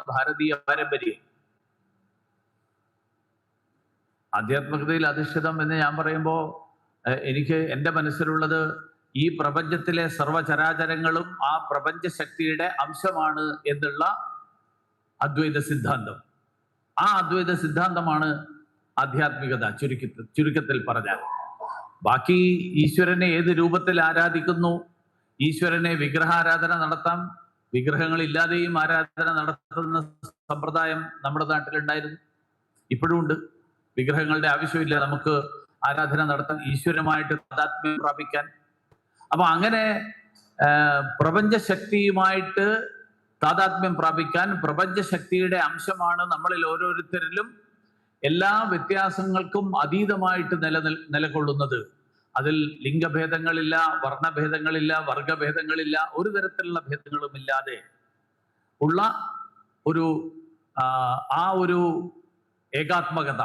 ഭാരതീയ പാരമ്പര്യം. ആധ്യാത്മികതയിൽ അധിഷ്ഠിതം എന്ന് ഞാൻ പറയുമ്പോൾ എനിക്ക് എൻ്റെ മനസ്സിലുള്ളത് ഈ പ്രപഞ്ചത്തിലെ സർവചരാചരങ്ങളും ആ പ്രപഞ്ച ശക്തിയുടെ അംശമാണ് എന്നുള്ള അദ്വൈത സിദ്ധാന്തം. ആ അദ്വൈത സിദ്ധാന്തമാണ് ആധ്യാത്മികത ചുരുക്കത്തിൽ പറഞ്ഞാൽ. ബാക്കി ഈശ്വരനെ ഏത് രൂപത്തിൽ ആരാധിക്കുന്നു, ഈശ്വരനെ വിഗ്രഹാരാധന നടത്താം, വിഗ്രഹങ്ങളില്ലാതെയും ആരാധന നടത്തുന്ന സമ്പ്രദായം നമ്മുടെ നാട്ടിലുണ്ടായിരുന്നു, ഇപ്പോഴും ഉണ്ട്. വിഗ്രഹങ്ങളുടെ ആവശ്യമില്ല, നമുക്ക് ആരാധന നടത്താൻ, ഈശ്വരമായിട്ട് താതാത്മ്യം പ്രാപിക്കാൻ. അപ്പൊ അങ്ങനെ പ്രപഞ്ചശക്തിയുമായിട്ട് താതാത്മ്യം പ്രാപിക്കാൻ, പ്രപഞ്ചശക്തിയുടെ അംശമാണ് നമ്മളിൽ ഓരോരുത്തരിലും എല്ലാ വ്യത്യാസങ്ങൾക്കും അതീതമായിട്ട് നിലകൊള്ളുന്നത്. അതിൽ ലിംഗഭേദങ്ങളില്ല, വർണ്ണഭേദങ്ങളില്ല, വർഗഭേദങ്ങളില്ല, ഒരു തരത്തിലുള്ള ഭേദങ്ങളുമില്ലാതെ ഉള്ള ഒരു ഏകാത്മകത